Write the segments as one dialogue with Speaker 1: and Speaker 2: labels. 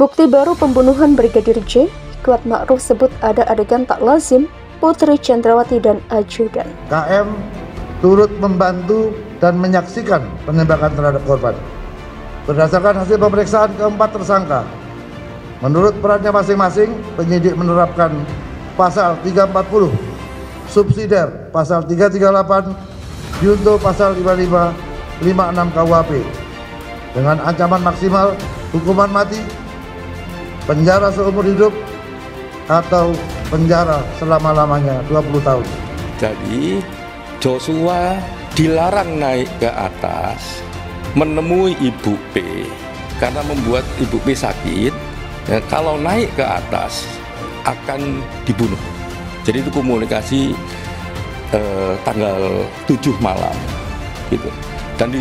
Speaker 1: Bukti baru pembunuhan Brigadir J, Kuat Ma'ruf sebut ada adegan tak lazim Putri Chandrawati dan ajudan.
Speaker 2: KM turut membantu dan menyaksikan penembakan terhadap korban. Berdasarkan hasil pemeriksaan keempat tersangka, menurut perannya masing-masing, penyidik menerapkan pasal 340, subsidiar pasal 338, junto pasal 55, 56 KUHP dengan ancaman maksimal hukuman mati, penjara seumur hidup, atau penjara selama-lamanya 20 tahun.
Speaker 3: Jadi Joshua dilarang naik ke atas menemui Ibu P karena membuat Ibu P sakit. Ya, kalau naik ke atas akan dibunuh. Jadi itu komunikasi tanggal 7 malam gitu. Dan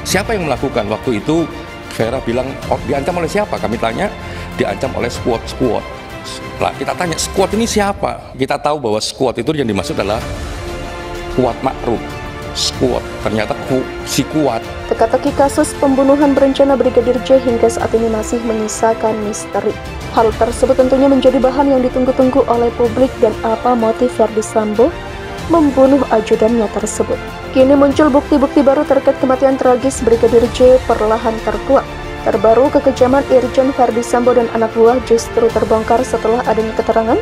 Speaker 3: siapa yang melakukan waktu itu? Vera bilang, oh, diancam oleh siapa? Kami tanya, diancam oleh squad. Nah, kita tanya squad ini siapa? Kita tahu bahwa squad itu yang dimaksud adalah Kuat Ma'ruf. Squad, ternyata si Kuat.
Speaker 1: Teka-teki kasus pembunuhan berencana Brigadir J hingga saat ini masih menyisakan misteri. Hal tersebut tentunya menjadi bahan yang ditunggu-tunggu oleh publik dan apa motif Ferdy Sambo membunuh ajudannya tersebut. Kini muncul bukti-bukti baru terkait kematian tragis Brigadir J perlahan terkuak. Terbaru, kekejaman Irjen Ferdy Sambo dan anak buah justru terbongkar setelah adanya keterangan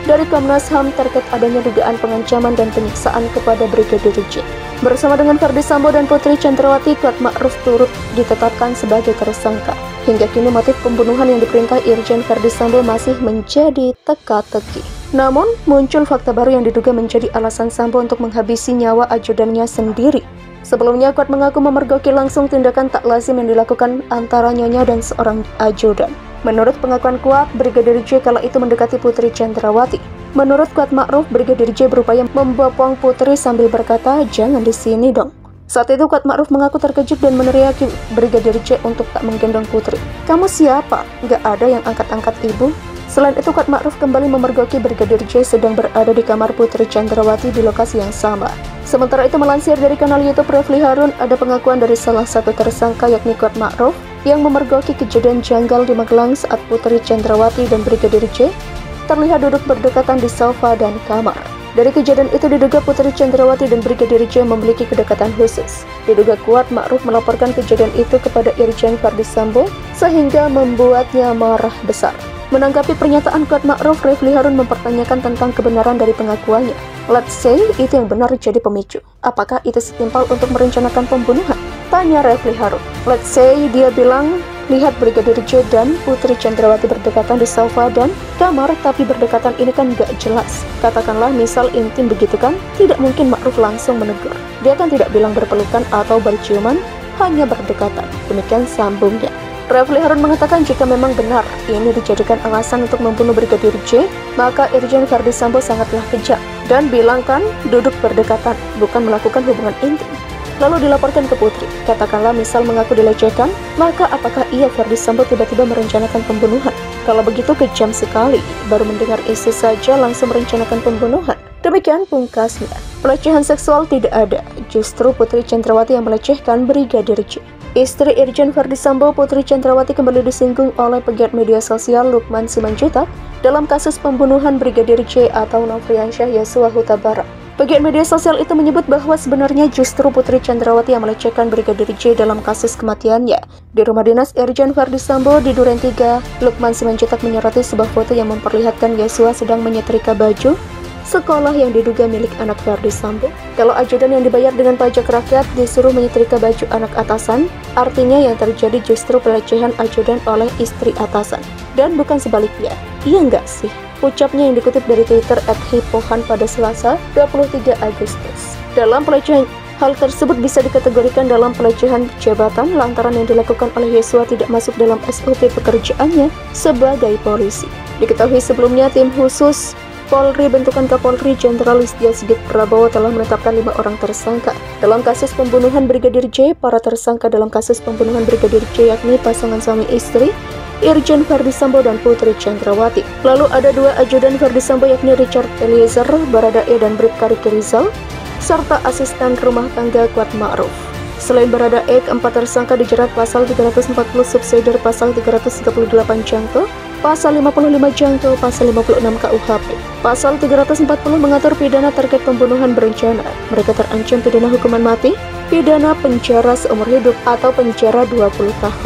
Speaker 1: dari Komnas HAM terkait adanya dugaan pengancaman dan penyiksaan kepada Brigadir J. Bersama dengan Ferdy Sambo dan Putri Chandrawati, Kuat Ma'ruf turut ditetapkan sebagai tersangka. Hingga kini motif pembunuhan yang diperintah Irjen Ferdy Sambo masih menjadi teka-teki. Namun, muncul fakta baru yang diduga menjadi alasan Sambo untuk menghabisi nyawa ajudannya sendiri. Sebelumnya, Kuat mengaku memergoki langsung tindakan tak lazim yang dilakukan antara nyonya dan seorang ajudan. Menurut pengakuan Kuat, Brigadir J kala itu mendekati Putri Chandrawati. Menurut Kuat Ma'ruf, Brigadir J berupaya membopong Putri sambil berkata, "Jangan di sini dong." Saat itu Kuat Ma'ruf mengaku terkejut dan meneriaki Brigadir J untuk tak menggendong Putri. "Kamu siapa? Gak ada yang angkat-angkat ibu." Selain itu, Kuat Ma'ruf kembali memergoki Brigadir J sedang berada di kamar Putri Chandrawati di lokasi yang sama. Sementara itu, melansir dari kanal YouTube Refly Harun, ada pengakuan dari salah satu tersangka yakni Kuat Ma'ruf yang memergoki kejadian janggal di Magelang saat Putri Chandrawati dan Brigadir J terlihat duduk berdekatan di sofa dan kamar. Dari kejadian itu diduga Putri Chandrawati dan Brigadir J memiliki kedekatan khusus. Diduga Kuat Ma'ruf melaporkan kejadian itu kepada Irjen Ferdy Sambo sehingga membuatnya marah besar. Menanggapi pernyataan Kuat Ma'ruf, Refly Harun mempertanyakan tentang kebenaran dari pengakuannya. Let's say itu yang benar jadi pemicu. Apakah itu setimpal untuk merencanakan pembunuhan? Tanya Refly Harun. Let's say dia bilang lihat Brigadir J dan Putri Chandrawati berdekatan di sofa dan kamar, tapi berdekatan ini kan gak jelas. Katakanlah misal intim begitu kan, tidak mungkin Ma'ruf langsung menegur. Dia kan tidak bilang berpelukan atau berciuman, hanya berdekatan. Demikian sambungnya. Refly Harun mengatakan jika memang benar ini dijadikan alasan untuk membunuh Brigadir J, maka Irjen Ferdy Sambo sangatlah kejam dan bilang kan duduk berdekatan, bukan melakukan hubungan intim. Lalu dilaporkan ke Putri, katakanlah misal mengaku dilecehkan, maka apakah ia Ferdy Sambo tiba-tiba merencanakan pembunuhan? Kalau begitu kejam sekali, baru mendengar isu saja langsung merencanakan pembunuhan. Demikian pungkasnya. Pelecehan seksual tidak ada, justru Putri Chandrawati yang melecehkan Brigadir J. Istri Irjen Ferdy Sambo, Putri Chandrawati, kembali disinggung oleh pegiat media sosial Lukman Simanjuntak dalam kasus pembunuhan Brigadir J atau Nofriansyah Yosua Huta Barat. Pegiat media sosial itu menyebut bahwa sebenarnya justru Putri Chandrawati yang melecehkan Brigadir J dalam kasus kematiannya. Di rumah dinas Irjen Ferdy Sambo di Duren 3, Lukman Simanjuntak menyoroti sebuah foto yang memperlihatkan Yosua sedang menyetrika baju sekolah yang diduga milik anak Ferdy Sambo. Kalau ajudan yang dibayar dengan pajak rakyat disuruh menyetrika baju anak atasan, artinya yang terjadi justru pelecehan ajudan oleh istri atasan. Dan bukan sebaliknya. Iya nggak sih? Ucapnya yang dikutip dari Twitter @hipohan pada Selasa 23 Agustus. Dalam pelecehan, hal tersebut bisa dikategorikan dalam pelecehan jabatan lantaran yang dilakukan oleh Yosua tidak masuk dalam SOP pekerjaannya sebagai polisi. Diketahui sebelumnya tim khusus Polri bentukan Kapolri Jenderal Listio Sigit Prabowo telah menetapkan 5 orang tersangka dalam kasus pembunuhan Brigadir J. Para tersangka dalam kasus pembunuhan Brigadir J yakni pasangan suami istri Irjen Ferdy Sambo dan Putri Chandrawati. Lalu ada 2 ajudan Ferdy Sambo yakni Richard Eliezer, Baradae dan Bribka Riki Rizal, serta asisten rumah tangga Kuat Ma'ruf. Selain Baradae, keempat tersangka dijerat pasal 340 subsidiar pasal 338 Jangto, pasal 55 Jangto, pasal 56 KUHP. Pasal 340 mengatur pidana terkait pembunuhan berencana. Mereka terancam pidana hukuman mati, pidana penjara seumur hidup atau penjara 20 tahun.